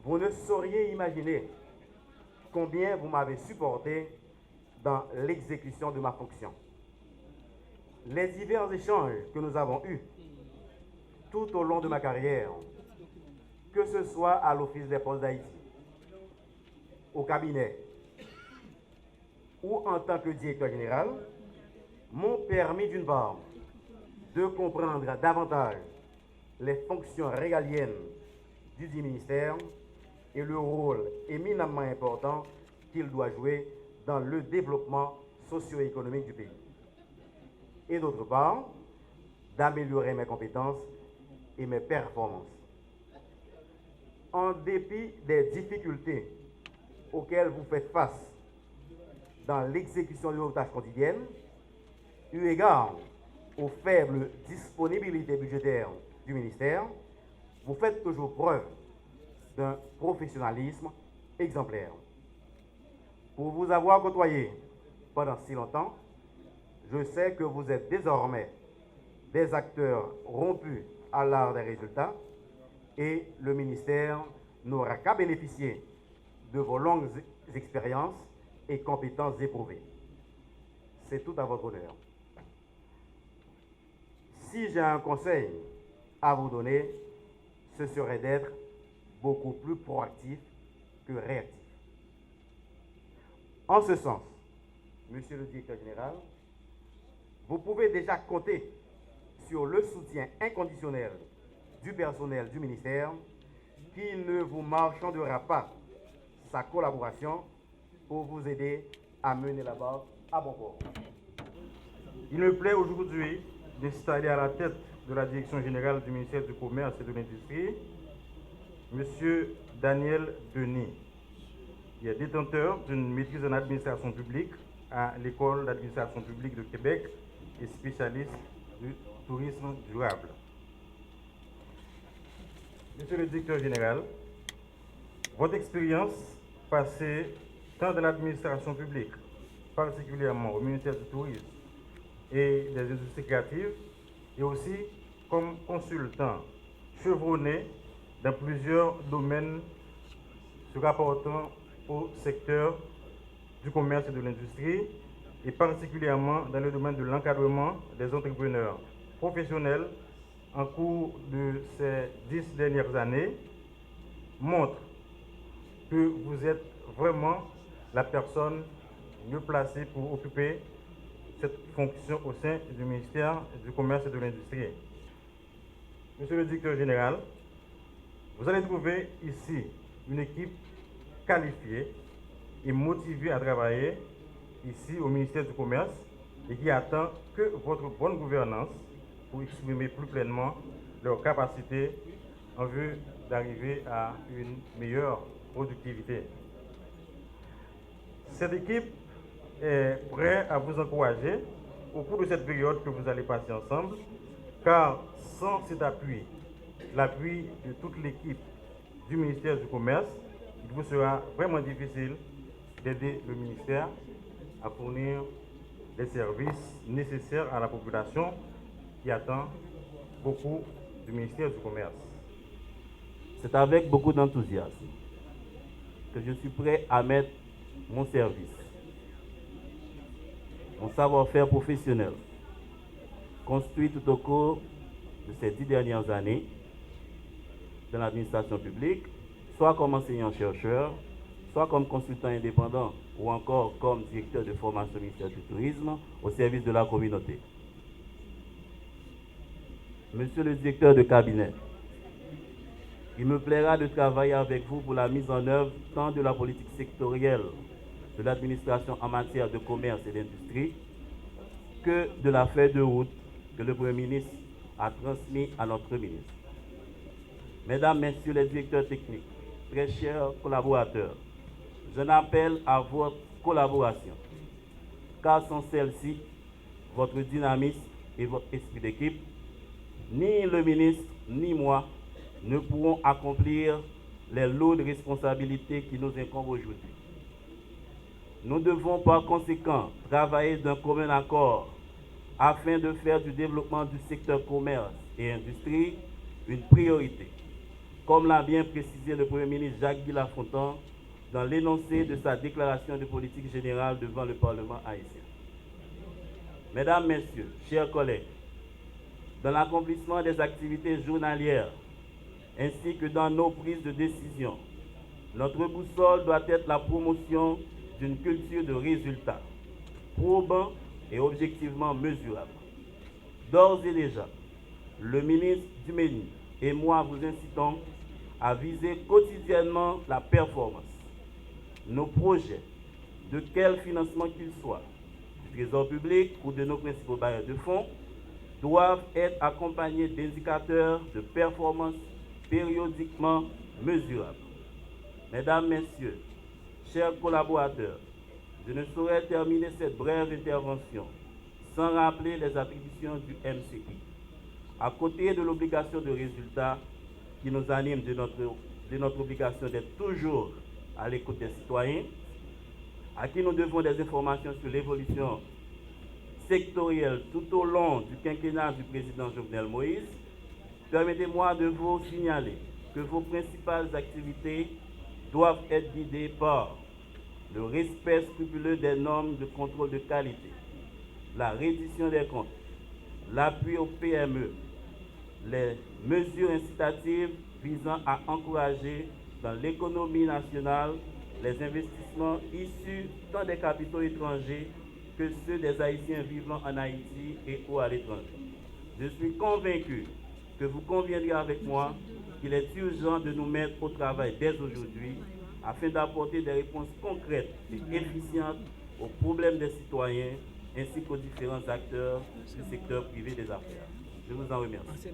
Vous ne sauriez imaginer combien vous m'avez supporté dans l'exécution de ma fonction. Les divers échanges que nous avons eus tout au long de ma carrière, que ce soit à l'Office des postes d'Haïti, au cabinet ou en tant que directeur général, m'ont permis d'une part de comprendre davantage les fonctions régaliennes du dit ministère et le rôle éminemment important qu'il doit jouer dans le développement socio-économique du pays. Et d'autre part, d'améliorer mes compétences et mes performances. En dépit des difficultés auxquelles vous faites face dans l'exécution de vos tâches quotidiennes, eu égard aux faibles disponibilités budgétaires du ministère, vous faites toujours preuve d'un professionnalisme exemplaire. Pour vous avoir côtoyé pendant si longtemps, je sais que vous êtes désormais des acteurs rompus à l'art des résultats et le ministère n'aura qu'à bénéficier de vos longues expériences et compétences éprouvées. C'est tout à votre honneur. Si j'ai un conseil à vous donner, ce serait d'être beaucoup plus proactif que réactif. En ce sens, Monsieur le Directeur général, vous pouvez déjà compter sur le soutien inconditionnel du personnel du ministère qui ne vous marchandera pas sa collaboration pour vous aider à mener la barque à bon port. Il me plaît aujourd'hui d'installer à la tête de la Direction générale du ministère du Commerce et de l'Industrie M. Daniel Denis, qui est détenteur d'une maîtrise en administration publique à l'École d'administration publique de Québec et spécialiste du tourisme durable. Monsieur le Directeur général, votre expérience passée tant dans l'administration publique, particulièrement au ministère du Tourisme et des Industries créatives, et aussi comme consultant chevronné dans plusieurs domaines se rapportant au secteur du commerce et de l'industrie, et particulièrement dans le domaine de l'encadrement des entrepreneurs professionnels en cours de ces 10 dernières années, montre que vous êtes vraiment la personne mieux placée pour occuper cette fonction au sein du ministère du Commerce et de l'Industrie. Monsieur le Directeur général, vous allez trouver ici une équipe qualifiée et motivée à travailler ici au ministère du Commerce et qui attend que votre bonne gouvernance pour exprimer plus pleinement leurs capacités en vue d'arriver à une meilleure productivité. Cette équipe est prête à vous encourager au cours de cette période que vous allez passer ensemble, car sans cet appui, l'appui de toute l'équipe du ministère du Commerce, il vous sera vraiment difficile d'aider le ministère à fournir les services nécessaires à la population qui attend beaucoup du ministère du Commerce. C'est avec beaucoup d'enthousiasme que je suis prêt à mettre mon service, mon savoir-faire professionnel, construit tout au cours de ces 10 dernières années dans l'administration publique, soit comme enseignant-chercheur, soit comme consultant indépendant ou encore comme directeur de formation au ministère du Tourisme au service de la communauté. Monsieur le directeur de cabinet, il me plaira de travailler avec vous pour la mise en œuvre tant de la politique sectorielle de l'administration en matière de commerce et d'industrie que de la feuille de route que le Premier ministre a transmise à notre ministre. Mesdames, Messieurs les directeurs techniques, très chers collaborateurs, je n'appelle à votre collaboration, car sans celle-ci, votre dynamisme et votre esprit d'équipe, ni le ministre ni moi ne pourrons accomplir les lourdes responsabilités qui nous incombent aujourd'hui. Nous devons par conséquent travailler d'un commun accord afin de faire du développement du secteur commerce et industrie une priorité. comme l'a bien précisé le Premier ministre Jacques Guy Lafontaine dans l'énoncé de sa déclaration de politique générale devant le Parlement haïtien. Mesdames, Messieurs, chers collègues, dans l'accomplissement des activités journalières ainsi que dans nos prises de décision, notre boussole doit être la promotion d'une culture de résultats, probants et objectivement mesurables. D'ores et déjà, le ministre Dumény et moi vous incitons à viser quotidiennement la performance. Nos projets, de quel financement qu'ils soient, du Trésor public ou de nos principaux bailleurs de fonds, doivent être accompagnés d'indicateurs de performance périodiquement mesurables. Mesdames, Messieurs, chers collaborateurs, je ne saurais terminer cette brève intervention sans rappeler les attributions du MCI. À côté de l'obligation de résultat qui nous anime de notre obligation d'être toujours à l'écoute des citoyens, à qui nous devons des informations sur l'évolution sectorielle tout au long du quinquennat du président Jovenel Moïse, permettez-moi de vous signaler que vos principales activités doivent être guidées par le respect scrupuleux des normes de contrôle de qualité, la reddition des comptes, l'appui aux PME, les mesures incitatives visant à encourager dans l'économie nationale les investissements issus tant des capitaux étrangers que ceux des Haïtiens vivant en Haïti et ou à l'étranger. Je suis convaincu que vous conviendrez avec moi qu'il est urgent de nous mettre au travail dès aujourd'hui afin d'apporter des réponses concrètes et efficientes aux problèmes des citoyens ainsi qu'aux différents acteurs du secteur privé des affaires. Je vous en remercie.